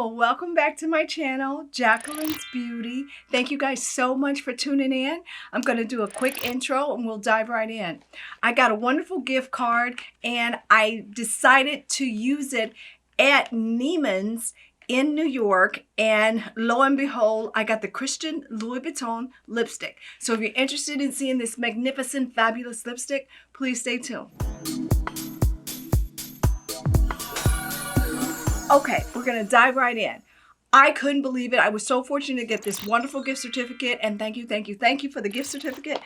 Welcome back to my channel, Jacqueline's Beauty. Thank you guys so much for tuning in. I'm going to do a quick intro and we'll dive right in. I got a wonderful gift card and I decided to use it at Neiman's in New York, and lo and behold, I got the Christian Louboutin lipstick. So if you're interested in seeing this magnificent, fabulous lipstick, please stay tuned. Okay, we're gonna dive right in. I couldn't believe it. I was so fortunate to get this wonderful gift certificate, and thank you for the gift certificate.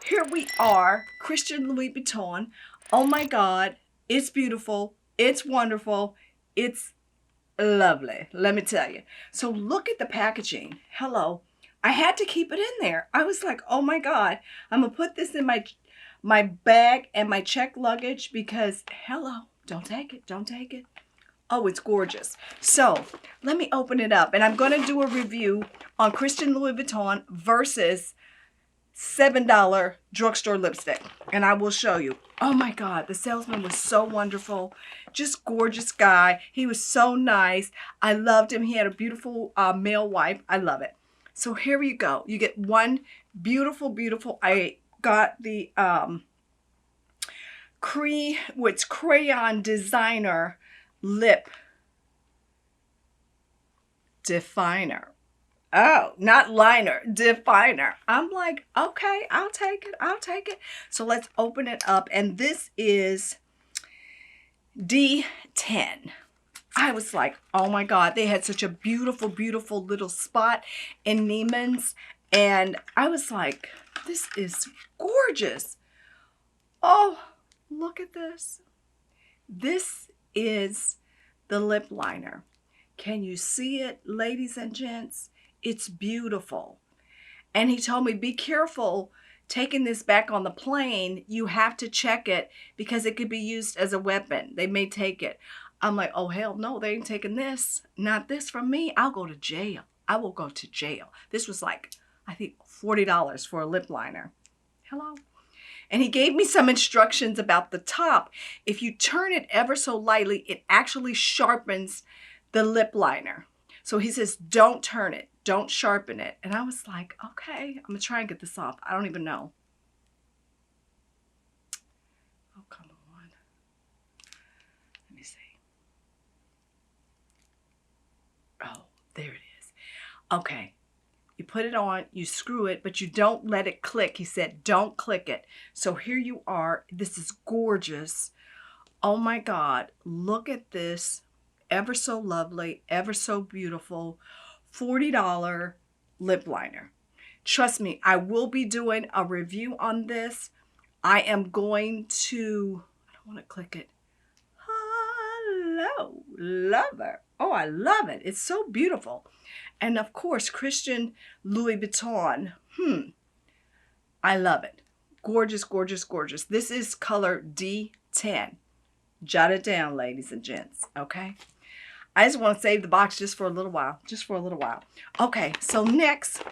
Here we are, Christian Louboutin. Oh my God, it's beautiful, it's wonderful, it's lovely, let me tell you. So look at the packaging. Hello. I had to keep it in there. I was like, oh my God, I'm gonna put this in my bag and my checked luggage because hello, don't take it. Oh, it's gorgeous. So let me open it up and I'm going to do a review on Christian Louboutin versus $7 drugstore lipstick. And I will show you. Oh my God, the salesman was so wonderful. Just gorgeous guy. He was so nice. I loved him. He had a beautiful male wife. I love it. So here you go. You get one beautiful, I got the crayon designer lip definer. Oh, not liner, definer. I'm like, okay, I'll take it. So let's open it up. And this is D10. I was like, oh my God, they had such a beautiful little spot in Neiman's. And I was like, this is gorgeous. Oh, look at this. This is the lip liner. Can you see it, ladies and gents? It's beautiful. And he told me, be careful taking this back on the plane. You have to check it because it could be used as a weapon. They may take it. I'm like, oh, hell no, they ain't taking this. Not this from me. I'll go to jail. I will go to jail. This was like, I think $40 for a lip liner. Hello? And he gave me some instructions about the top. If you turn it ever so lightly, it actually sharpens the lip liner. So he says, don't turn it, don't sharpen it. And I was like, okay, I'm gonna try and get this off. I don't even know. Oh, come on. Let me see. Oh, there it is. Okay. You put it on, you screw it, but you don't let it click. He said, don't click it. So here you are. This is gorgeous. Oh my God, look at this. Ever so lovely, ever so beautiful. $40 lip liner. Trust me, I will be doing a review on this. I am going to, I don't want to click it. Hello, lover. Oh, I love it. It's so beautiful. And of course, Christian Louboutin. I love it. Gorgeous. This is color D10. Jot it down, ladies and gents. Okay. I just want to save the box just for a little while. Okay. So next,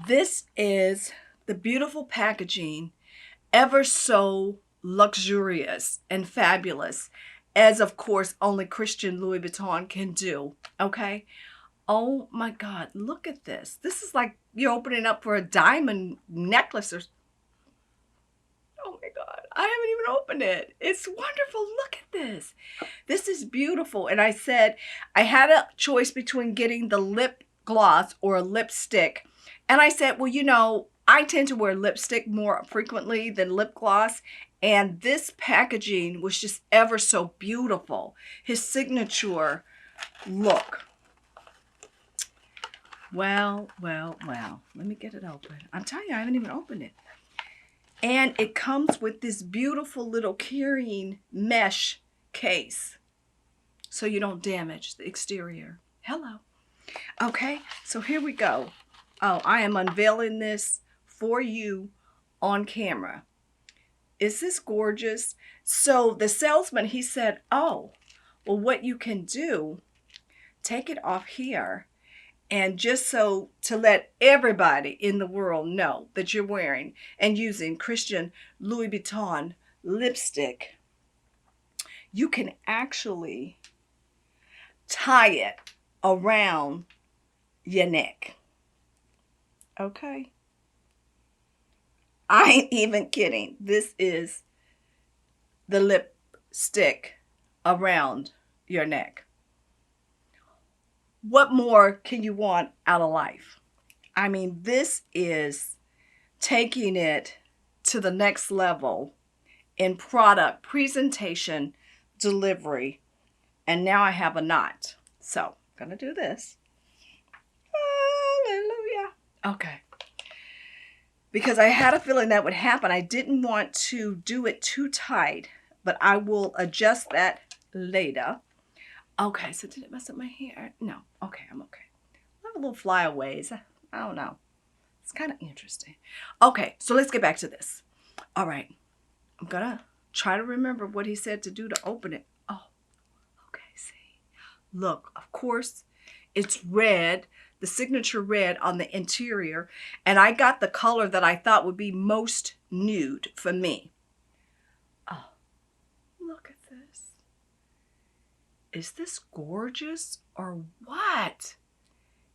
this is the beautiful packaging. Ever so luxurious and fabulous. As of course, only Christian Louboutin can do. Okay. Oh my God, look at this. This is like you're opening up for a diamond necklace or... Oh my God, I haven't even opened it. It's wonderful. Look at this. This is beautiful. And I said, I had a choice between getting the lip gloss or a lipstick. And I said, well, you know, I tend to wear lipstick more frequently than lip gloss. And this packaging was just ever so beautiful. His signature look. Well. Let me get it open. I'm telling you, I haven't even opened it. And it comes with this beautiful little carrying mesh case. So you don't damage the exterior. Hello. Okay, so here we go. Oh, I am unveiling this for you on camera. Is this gorgeous? So the salesman, he said, oh, well, what you can do, take it off here. And just so to let everybody in the world know that you're wearing and using Christian Louboutin lipstick, you can actually tie it around your neck. Okay? I ain't even kidding. This is the lipstick around your neck. What more can you want out of life? I mean, this is taking it to the next level in product presentation, delivery, and now I have a knot. So I'm gonna do this. Hallelujah. Okay. Because I had a feeling that would happen. I didn't want to do it too tight, but I will adjust that later. Okay, so did it mess up my hair? No. Okay, I'm okay. I have a little flyaways. I don't know. It's kind of interesting. Okay, so let's get back to this. All right. I'm gonna try to remember what he said to do to open it. Oh, okay, see. Look, of course, it's red, the signature red on the interior, and I got the color that I thought would be most nude for me. Oh, look at this. Is this gorgeous or what?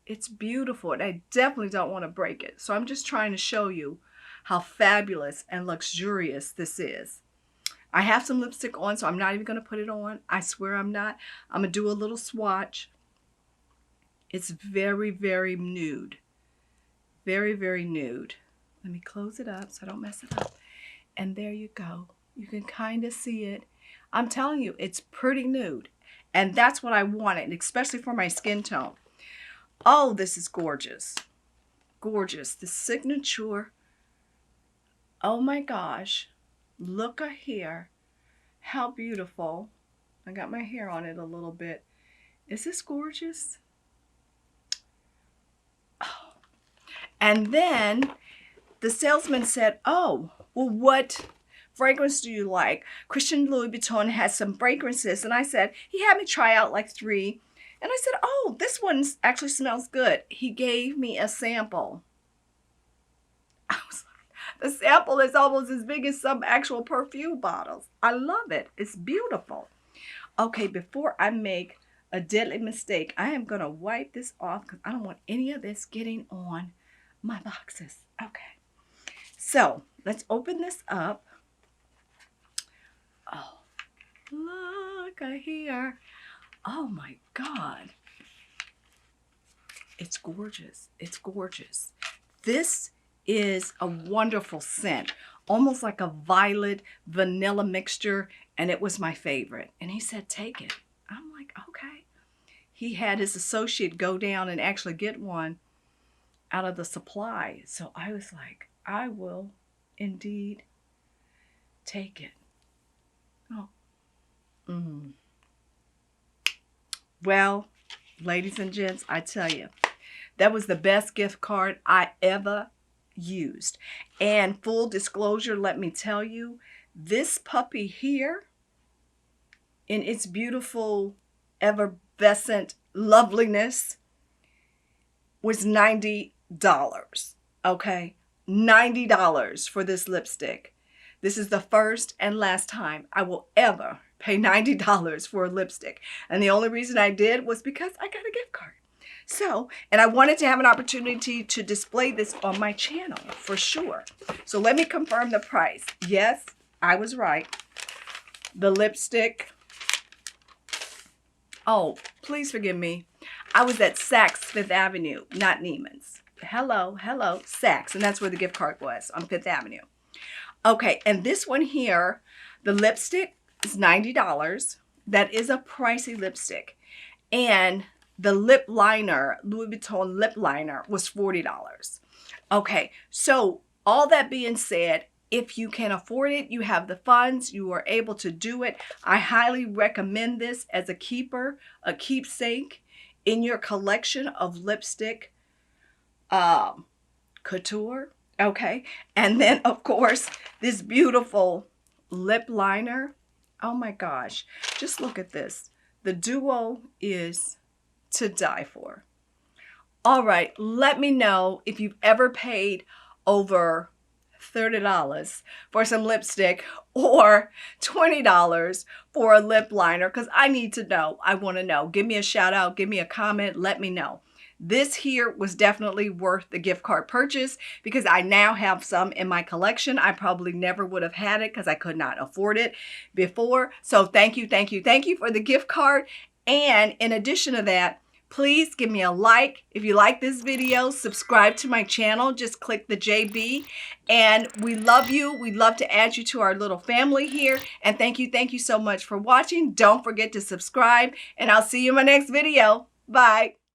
It's beautiful, and I definitely don't want to break it. So I'm just trying to show you how fabulous and luxurious this is. I have some lipstick on, so I'm not even going to put it on. I swear I'm not. I'm going to do a little swatch. It's very, very nude. Very, very nude. Let me close it up so I don't mess it up. And there you go. You can kind of see it. I'm telling you, it's pretty nude. And that's what I wanted, especially for my skin tone. Oh, this is gorgeous. Gorgeous. The signature. Oh my gosh. Look at here. How beautiful. I got my hair on it a little bit. Is this gorgeous? Oh. And then the salesman said, oh, well, what fragrance do you like? Christian Louboutin has some fragrances. And I said, he had me try out like 3. And I said, oh, this one actually smells good. He gave me a sample. I was like, the sample is almost as big as some actual perfume bottles. I love it. It's beautiful. Okay, before I make a deadly mistake, I am going to wipe this off because I don't want any of this getting on my boxes. Okay. So let's open this up. Oh, look here. Oh my God. It's gorgeous. It's gorgeous. This is a wonderful scent, almost like a violet vanilla mixture, and it was my favorite. And he said, take it. I'm like, okay. He had his associate go down and actually get one out of the supply. So I was like, I will indeed take it. Oh. Well, ladies and gents, I tell you, that was the best gift card I ever used. And full disclosure, let me tell you, this puppy here, in its beautiful, effervescent loveliness, was $90. Okay? $90 for this lipstick. This is the first and last time I will ever pay $90 for a lipstick. And the only reason I did was because I got a gift card. So, and I wanted to have an opportunity to display this on my channel for sure. So let me confirm the price. Yes, I was right. The lipstick. Oh, please forgive me. I was at Saks Fifth Avenue, not Neiman's. Hello, Saks. And that's where the gift card was, on Fifth Avenue. Okay, and this one here, the lipstick is $90. That is a pricey lipstick. And the lip liner, Louis Vuitton lip liner, was $40. Okay, so all that being said, if you can afford it, you have the funds, you are able to do it. I highly recommend this as a keeper, a keepsake in your collection of lipstick couture. Okay, and then of course this beautiful lip liner. Oh my gosh, just look at this. The duo is to die for. All right, let me know if you've ever paid over $30 for some lipstick or $20 for a lip liner, because I need to know. I want to know. Give me a shout out. Give me a comment. Let me know. This here was definitely worth the gift card purchase because I now have some in my collection. I probably never would have had it because I could not afford it before. So thank you, thank you, thank you for the gift card. And in addition to that, please give me a like. If you like this video, subscribe to my channel. Just click the JB. And we love you. We'd love to add you to our little family here. And thank you so much for watching. Don't forget to subscribe. And I'll see you in my next video. Bye.